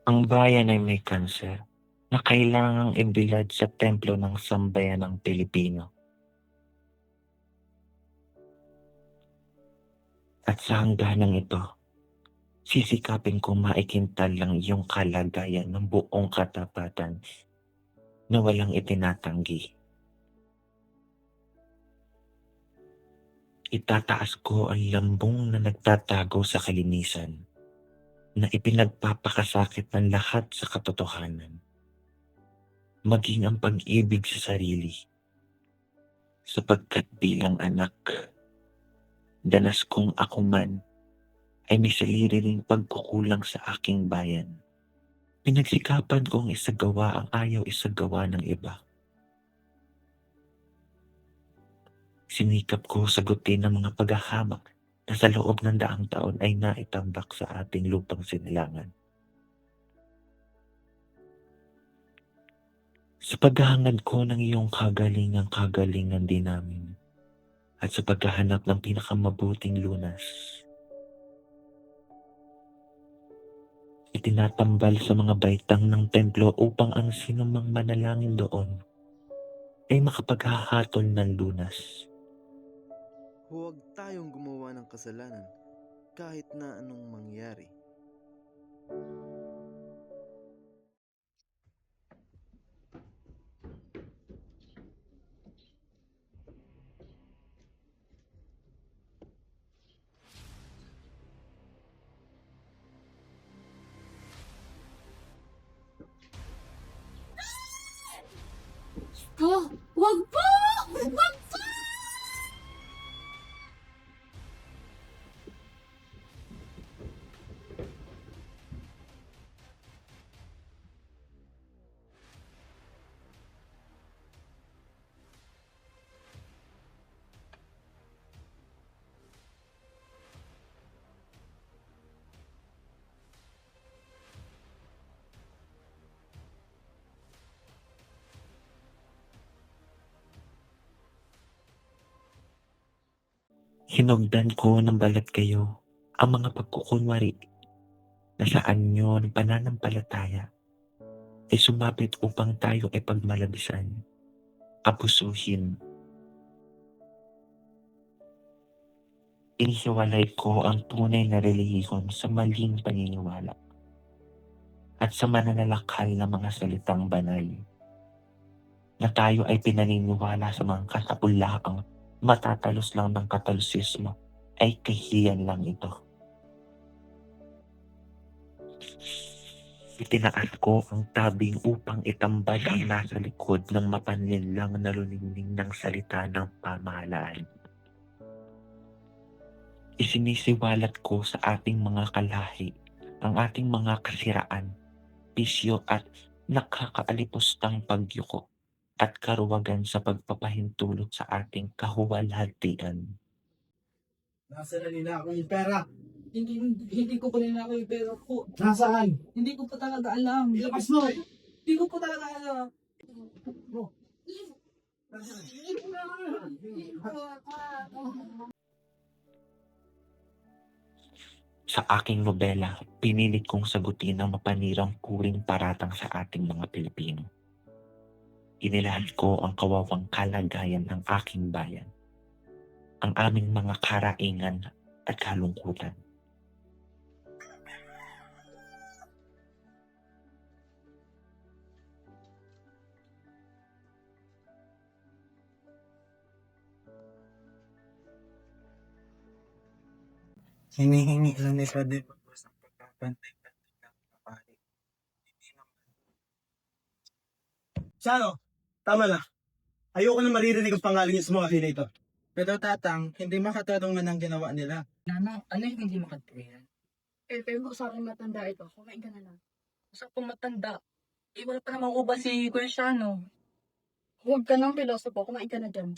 Ang bayan ay may kanser na kailangang ibilad sa templo ng sambayanang Pilipino. At sa hangganang ito, sisikapin kong maikintal lang iyong kalagayan ng buong katapatan na walang itinatanggi. Itataas ko ang lambung na nagtatago sa kalinisan na ipinagpapakasakit ng lahat sa katotohanan, maging ang pag-ibig sa sarili, sapagkat bilang anak, danas kong ako man ay may sarili ring pagkukulang sa aking bayan. Pinagsikapan kong isagawa ang ayaw isagawa ng iba. Sinikap ko sagutin ang mga paghahamak na sa loob ng daang taon ay naitambak sa ating lupang sinilangan. Sa paghahangad ko ng iyong kagalingan din namin at sa paghahanap ng pinakamabuting lunas, itinatambal sa mga baitang ng templo upang ang sinumang manalangin doon ay makapaghahatol ng lunas. Huwag tayong gumawa ng kasalanan kahit na anong mangyari. Po! Wag po! Wag po! Hinugdan ko ng balat kayo ang mga pagkukunwari na saan nyo ng pananampalataya ay sumapit upang tayo ay pagmalabisan, abusuhin. Inihiwalay ko ang tunay na relihiyon sa maling paniniwala at sa mananalakal na mga salitang banal na tayo ay pinaniniwala sa mga katapulaang matatalos lang ng katolisismo ay kahiyan lang ito. Itinaas ko ang tabing upang itambad ang nasa likod ng mapanlinlang na luningning ng salita ng pamahalaan. Isinisiwalat ko sa ating mga kalahi ang ating mga kasiraan, bisyo at nakakaalipustang pagyuko at karuwagan sa pagpapahintulot sa ating kahuwalhatian. Nasa na nila ako yung pera? Hindi ko pa ninakaw yung pera ko. Nasaan? Hindi ko pa talaga alam. Ilabas mo! Hindi ko pa talaga alam. Sa aking nobela, pinilit kong sagutin ang mapanirang puring paratang sa ating mga Pilipino. Inilahad ko ang kawawang kalagayan ng aking bayan, ang aming mga karaingan at kalungkutan. Hinihingi lang ni Father Pagwas ang pagpapantay-pantay ng kapari. Hindi naman. Sano? Tama na. Ayoko na maririnig ang pangalan niyo sa mga hila ito. Pero tatang, hindi makatarungan ang ginawa nila. Nana, ano yung hindi makatuwiran? Pero ko sa akin matanda ito. Kumain ka na lang. Sa pumatanda. Eh, wala pa namang uba si Cristiano. Huwag ka ng pilosopo. Kumain ka na dyan.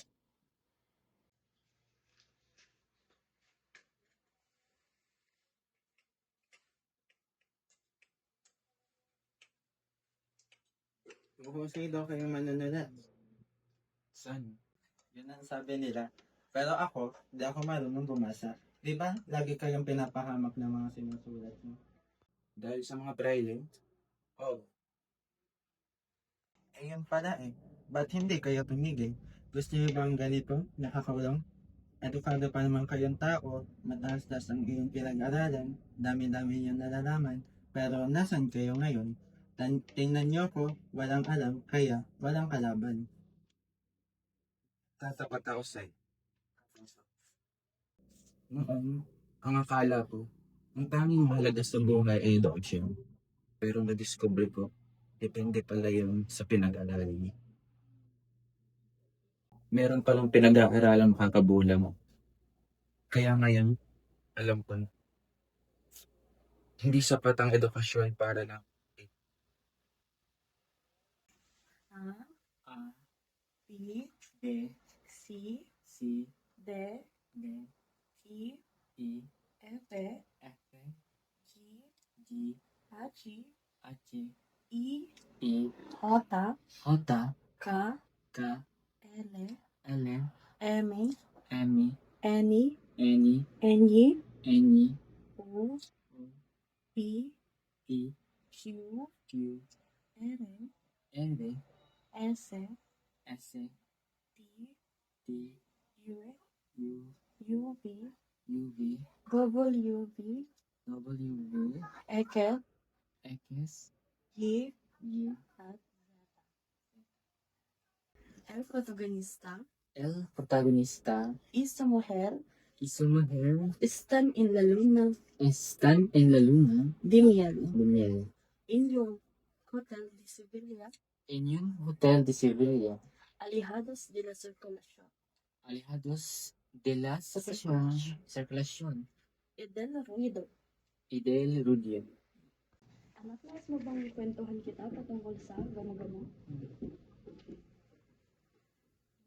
Huhusay daw kayong manununod. Saan? Yun ang sabi nila. Pero ako, di ako marunong bumasa. Di ba? Lagi kayong pinapahamak ng mga sinusulat mo. Dahil sa mga braille, Oh, ayun pala eh. Ba't hindi kayo tumigil? Gusto niyo bang ganito? Nakakaulong? Edukado pa naman kayong tao, mataas-taas ang iyong pinag-aralan, dami-dami yung nalalaman, pero nasan kayo ngayon? Tingnan niyo ko, walang alam, kaya walang kalaban. Tatapat ako sa'yo. Noon, ang akala ko, ang tanging mahalaga sa buhay ay edukasyon. Pero na-discover ko, depende pala yun sa pinag-aralan mo. Meron palang pinag-aaralan makakabula mo. Kaya ngayon, alam ko na, hindi sapat ang edukasyon para lang. A, B, C, C, D, D, E, E, F, F, G, G, H, H, I, E, J, J, K, K, L, L, M, M, N, N, N, N, O, P, P, Q, Q, R, R, S, S, T, T, U, U, U, V, V, W, V, W, X, X, Y, Y, at El protagonista El protagonista es una mujer es una mujer están en la luna están en la luna de miel de miel en un hotel de Sevilla en un hotel de Sevilla, alejados de la circulación alejados de la circulación y del ruido. y del ruido. Anak, nais mo bang kwentuhan kita patungkol sa gano-gano?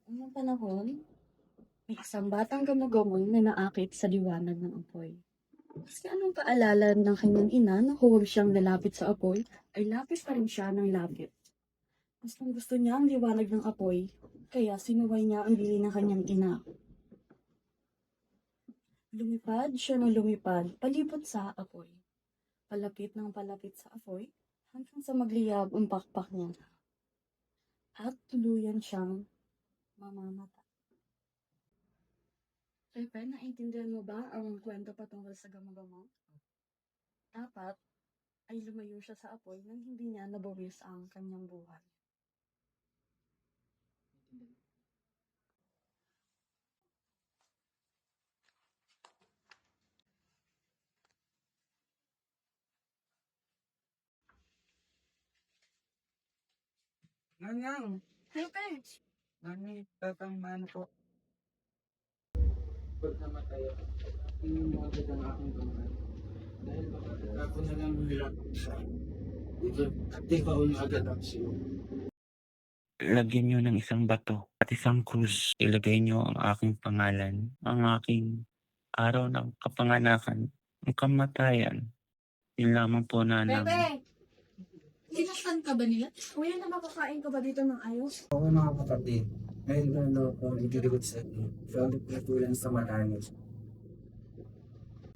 Unang panahon, may isang batang gano-gano na naakit sa liwanag ng apoy. Kasi anong paalala ng kanyang ina na huwag siyang lalapit sa apoy, ay lapit pa rin siya ng lapit. Gustong gusto niya ang liwanag ng apoy, kaya sinuway niya ang dili ng kanyang ina. Lumipad siya ng lumipad, palibot sa apoy. Palapit ng palapit sa apoy, hanggang sa magliyab ang pakpak niya. At tuluyan siyang mamamatay. Pepe, naintindihan mo ba ang kwento patungkol sa gamo-gamo? Dapat ay lumayo siya sa apoy nang hindi niya nabawis ang kanyang buhay. Nanyang, Pepe! nani, tatang man po. Pag namatay ako, hindi mo agad ang aking kamay. Dahil baka ako na lang hirap sa at di ba agad ang siyo. Lagyan niyo ng isang bato at isang krus. Ilagay niyo ang aking pangalan, ang aking araw ng kapanganakan, ang kamatayan. Yun lamang po na Pepe! Kinastan ka ba nila? Kuya, na makakain ka ba dito ng ayos? Oo mga kapatid, ngayon na ako idiligod sa inyo. Sabi ko tulang sa marami.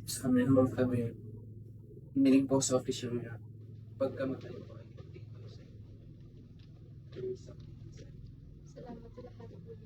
Sa meron kami, hiniling po sa official na pagkamatay ko ay dito sa inyo. Salamat sa lahat, Kuya.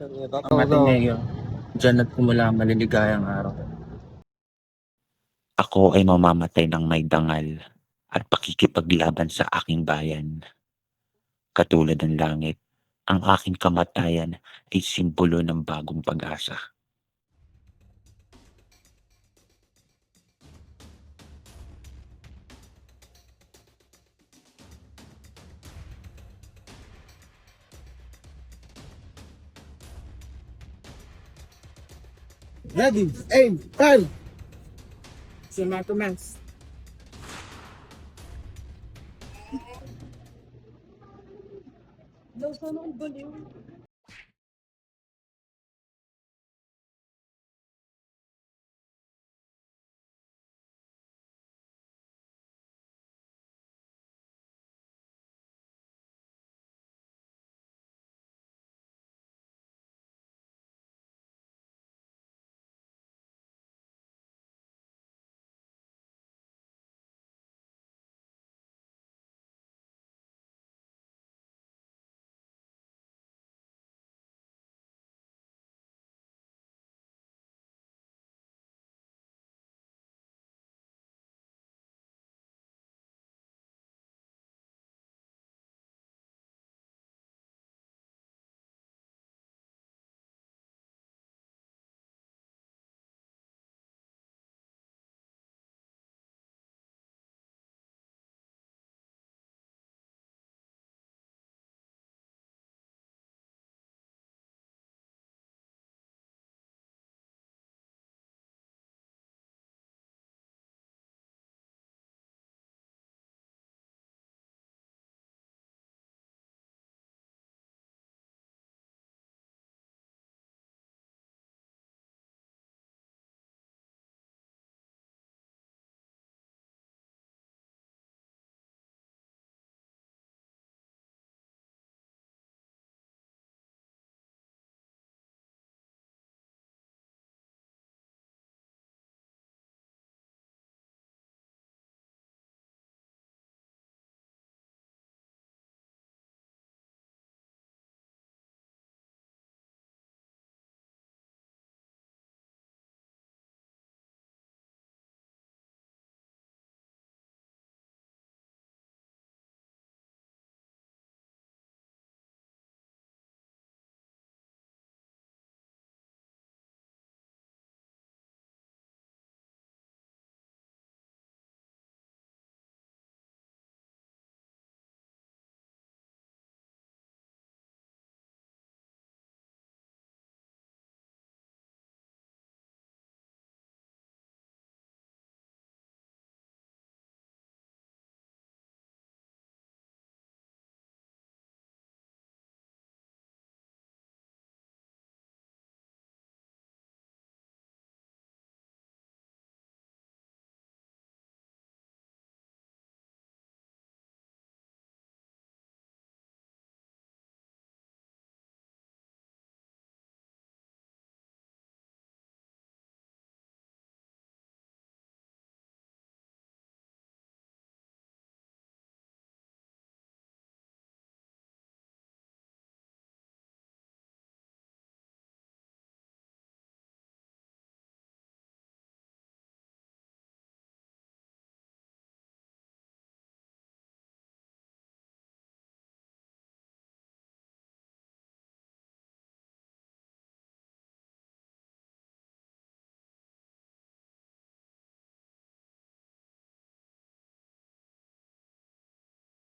Ang Ateneo, dyan nagpumula ang maliligayang araw. ako ay mamamatay ng may dangal at pakikipaglaban sa aking bayan. Katulad ng langit, ang aking kamatayan ay simbolo ng bagong pag-asa. Ready, aim, fire! Simatomas. Daw sana ang baliw.